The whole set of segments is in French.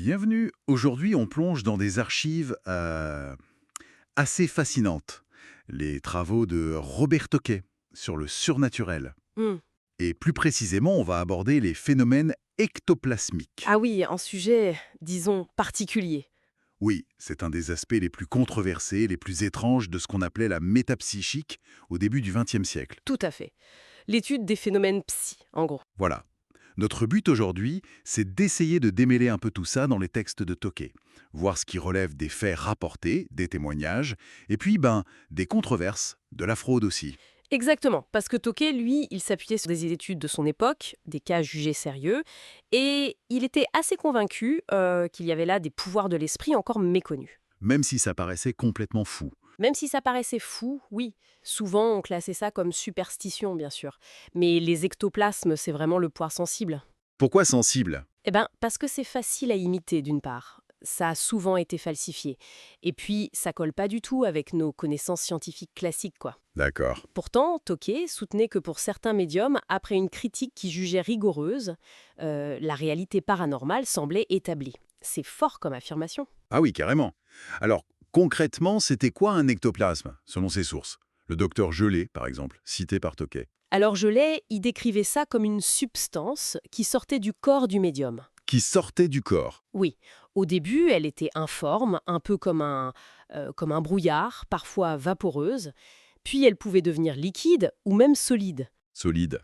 Bienvenue. Aujourd'hui, on plonge dans des archives assez fascinantes. Les travaux de Robert Tocqué sur le surnaturel. Hmm. Et plus précisément, on va aborder les phénomènes ectoplasmiques. Ah oui, un sujet, disons, particulier. Oui, c'est un des aspects les plus controversés, les plus étranges de ce qu'on appelait la métapsychique au début du XXe siècle. Tout à fait. L'étude des phénomènes psy, en gros. Voilà. Notre but aujourd'hui, c'est d'essayer de démêler un peu tout ça dans les textes de Tocqué, voir ce qui relève des faits rapportés, des témoignages, et puis, des controverses, de la fraude aussi. Exactement, parce que Tocqué, lui, il s'appuyait sur des études de son époque, des cas jugés sérieux, et il était assez convaincu qu'il y avait là des pouvoirs de l'esprit encore méconnus. Même si ça paraissait complètement fou. Même si ça paraissait fou, oui. Souvent, on classait ça comme superstition, bien sûr. Mais les ectoplasmes, c'est vraiment le point sensible. Pourquoi sensible? Eh ben, parce que c'est facile à imiter, d'une part. Ça a souvent été falsifié. Et puis, ça colle pas du tout avec nos connaissances scientifiques classiques, quoi. D'accord. Pourtant, Tocqué soutenait que pour certains médiums, après une critique qui jugeait rigoureuse, la réalité paranormale semblait établie. C'est fort comme affirmation. Ah oui, carrément. Alors, concrètement, c'était quoi un ectoplasme, selon ses sources? Le docteur Gelé, par exemple, cité par Tocqué. Alors Gelée, il décrivait ça comme une substance qui sortait du corps du médium. Qui sortait du corps. Oui, au début, elle était informe, un peu comme un brouillard, parfois vaporeuse, puis elle pouvait devenir liquide ou même solide. Solide.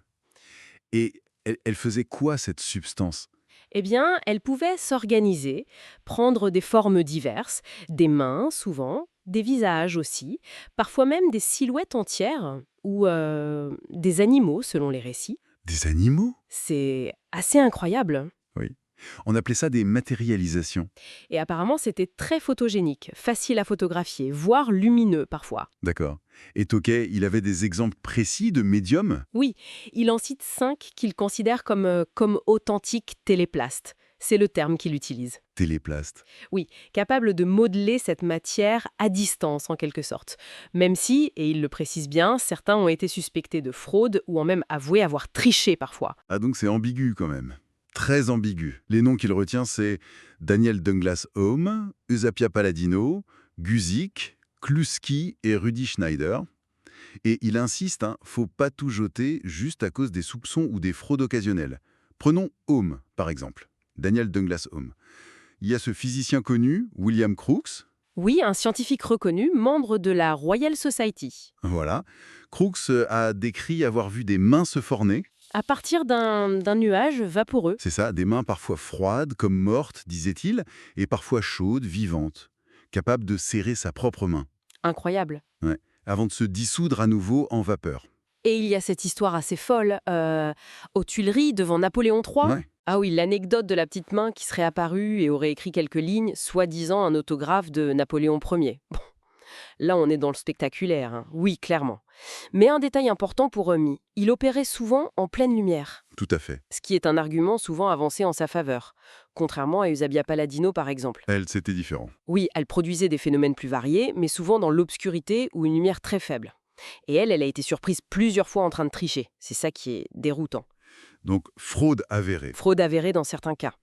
Et elle faisait quoi, cette substance? Eh bien, elle pouvait s'organiser, prendre des formes diverses, des mains souvent, des visages aussi, parfois même des silhouettes entières ou des animaux selon les récits. Des animaux? C'est assez incroyable. Oui. On appelait ça des matérialisations. Et apparemment, c'était très photogénique, facile à photographier, voire lumineux parfois. D'accord. Et Tocqué, il avait des exemples précis de médiums? Oui, il en cite 5 qu'il considère comme authentiques téléplastes. C'est le terme qu'il utilise. Téléplastes. Oui, capable de modeler cette matière à distance en quelque sorte. Même si, et il le précise bien, certains ont été suspectés de fraude ou ont même avoué avoir triché parfois. Ah donc c'est ambigu quand même. Très ambigu. Les noms qu'il retient, c'est Daniel Douglas Home, Eusapia Palladino, Guzik, Kluski et Rudy Schneider. Et il insiste, faut pas tout jeter juste à cause des soupçons ou des fraudes occasionnelles. Prenons Home, par exemple. Daniel Douglas Home. Il y a ce physicien connu, William Crookes. Oui, un scientifique reconnu, membre de la Royal Society. Voilà. Crookes a décrit avoir vu des mains se former. À partir d'un nuage vaporeux. C'est ça, des mains parfois froides, comme mortes, disait-il, et parfois chaudes, vivantes, capables de serrer sa propre main. Incroyable. Ouais. Avant de se dissoudre à nouveau en vapeur. Et il y a cette histoire assez folle, aux Tuileries, devant Napoléon III. Ouais. Ah oui, l'anecdote de la petite main qui serait apparue et aurait écrit quelques lignes, soi-disant un autographe de Napoléon Ier. Bon, là on est dans le spectaculaire, hein. Oui, clairement. Mais un détail important pour Remy, il opérait souvent en pleine lumière, Tout à fait. ce qui est un argument souvent avancé en sa faveur, contrairement à Eusabia Palladino par exemple. Elle, c'était différent. Oui, elle produisait des phénomènes plus variés, mais souvent dans l'obscurité ou une lumière très faible. Et elle a été surprise plusieurs fois en train de tricher. C'est ça qui est déroutant. Donc, fraude avérée. Fraude avérée dans certains cas.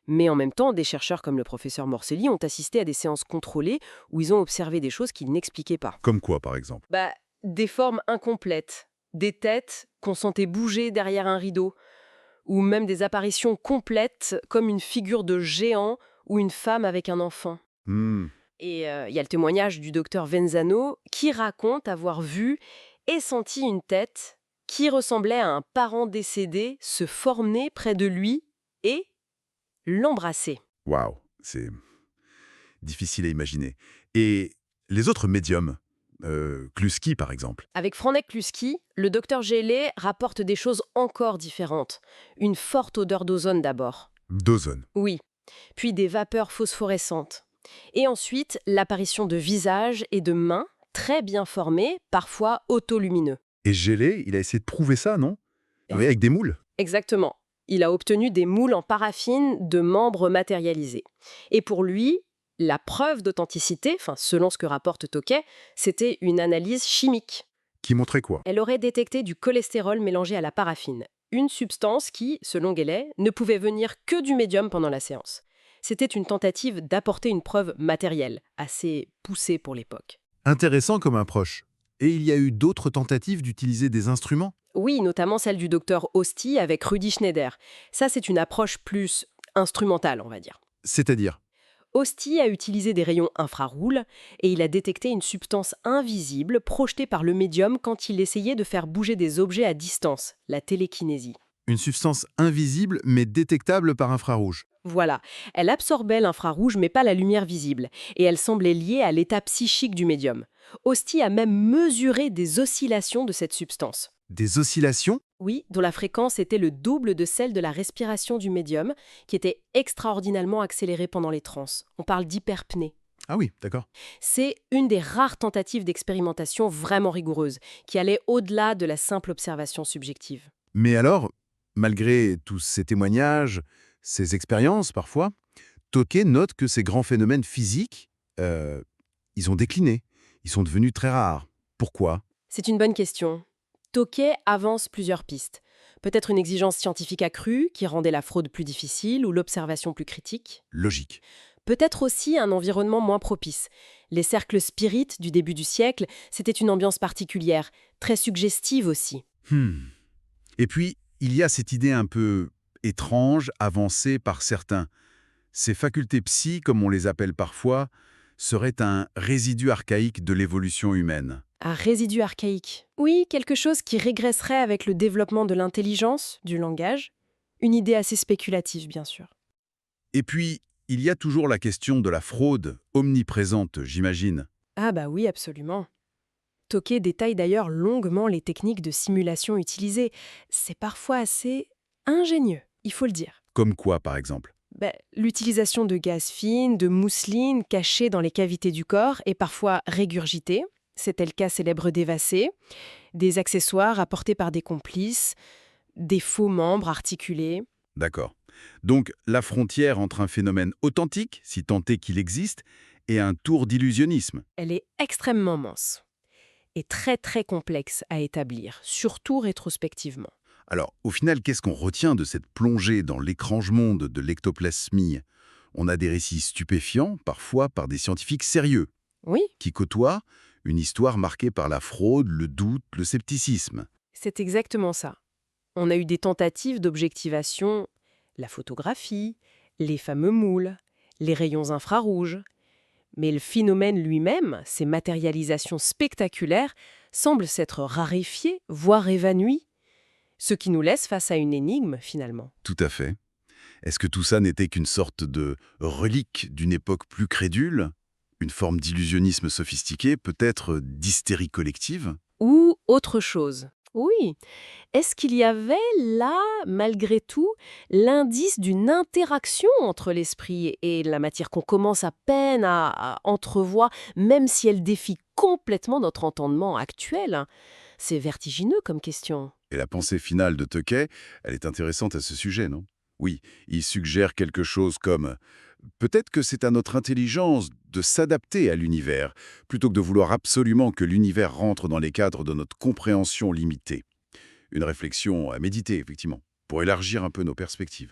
Mais en même temps, des chercheurs comme le professeur Morcelli ont assisté à des séances contrôlées où ils ont observé des choses qu'ils n'expliquaient pas. Comme quoi, par exemple? Des formes incomplètes, des têtes qu'on sentait bouger derrière un rideau, ou même des apparitions complètes comme une figure de géant ou une femme avec un enfant. Hmm. Et il y a le témoignage du docteur Venzano qui raconte avoir vu et senti une tête qui ressemblait à un parent décédé se former près de lui et l'embrasser. Waouh, c'est difficile à imaginer. Et les autres médiums, Kluski, par exemple. Avec Franek Kluski, le docteur Gélé rapporte des choses encore différentes. Une forte odeur d'ozone d'abord. D'ozone. Oui. Puis des vapeurs phosphorescentes. Et ensuite, l'apparition de visages et de mains très bien formés, parfois autolumineux. Et Gelé, il a essayé de prouver ça, non? Et- Oui, avec des moules. Exactement. Il a obtenu des moules en paraffine de membres matérialisés. Et pour lui, la preuve d'authenticité, selon ce que rapporte Tocqué, c'était une analyse chimique. Qui montrait quoi? Elle aurait détecté du cholestérol mélangé à la paraffine, une substance qui, selon Guélet, ne pouvait venir que du médium pendant la séance. C'était une tentative d'apporter une preuve matérielle, assez poussée pour l'époque. Intéressant comme approche. Et il y a eu d'autres tentatives d'utiliser des instruments? Oui, notamment celle du docteur Osty avec Rudi Schneider. Ça, c'est une approche plus instrumentale, on va dire. C'est-à-dire? Osty a utilisé des rayons infrarouges et il a détecté une substance invisible projetée par le médium quand il essayait de faire bouger des objets à distance, la télékinésie. Une substance invisible mais détectable par infrarouge. Voilà, elle absorbait l'infrarouge mais pas la lumière visible, et elle semblait liée à l'état psychique du médium. Osty a même mesuré des oscillations de cette substance. Des oscillations? Oui, dont la fréquence était le double de celle de la respiration du médium, qui était extraordinairement accélérée pendant les transes. On parle d'hyperpnée. Ah oui, d'accord. C'est une des rares tentatives d'expérimentation vraiment rigoureuse, qui allait au-delà de la simple observation subjective. Mais alors, malgré tous ces témoignages, ces expériences parfois, Tokay note que ces grands phénomènes physiques, ils ont décliné. Ils sont devenus très rares. Pourquoi? C'est une bonne question. Tokay avance plusieurs pistes. Peut-être une exigence scientifique accrue qui rendait la fraude plus difficile ou l'observation plus critique. Logique. Peut-être aussi un environnement moins propice. Les cercles spirites du début du siècle, c'était une ambiance particulière, très suggestive aussi. Et puis, il y a cette idée un peu étrange, avancée par certains. Ces facultés psy, comme on les appelle parfois, seraient un résidu archaïque de l'évolution humaine. Un résidu archaïque. Oui, quelque chose qui régresserait avec le développement de l'intelligence, du langage. Une idée assez spéculative, bien sûr. Et puis, il y a toujours la question de la fraude, omniprésente, j'imagine. Ah bah oui, absolument. Tokay détaille d'ailleurs longuement les techniques de simulation utilisées. C'est parfois assez ingénieux, il faut le dire. Comme quoi, par exemple? L'utilisation de gaz fines, de mousseline cachées dans les cavités du corps et parfois régurgitées. C'était le cas célèbre d'Evacé. Des accessoires apportés par des complices, des faux membres articulés. D'accord. Donc, la frontière entre un phénomène authentique, si tant est qu'il existe, et un tour d'illusionnisme. Elle est extrêmement mince et très très complexe à établir, surtout rétrospectivement. Alors, au final, qu'est-ce qu'on retient de cette plongée dans l'étrange monde de l'ectoplasmie? On a des récits stupéfiants, parfois par des scientifiques sérieux, Oui, qui côtoient une histoire marquée par la fraude, le doute, le scepticisme. c'est exactement ça. On a eu des tentatives d'objectivation, la photographie, les fameux moules, les rayons infrarouges. Mais le phénomène lui-même, ces matérialisations spectaculaires, semble s'être raréfié, voire évanoui, ce qui nous laisse face à une énigme finalement. Tout à fait. Est-ce que tout ça n'était qu'une sorte de relique d'une époque plus crédule? Une forme d'illusionnisme sophistiqué, peut-être d'hystérie collective? Ou autre chose. Oui. Est-ce qu'il y avait là, malgré tout, l'indice d'une interaction entre l'esprit et la matière qu'on commence à peine à entrevoir, même si elle défie complètement notre entendement actuel? C'est vertigineux comme question. Et la pensée finale de Tokay, elle est intéressante à ce sujet, non? Oui, il suggère quelque chose comme peut-être que c'est à notre intelligence de s'adapter à l'univers, plutôt que de vouloir absolument que l'univers rentre dans les cadres de notre compréhension limitée. Une réflexion à méditer, effectivement, pour élargir un peu nos perspectives.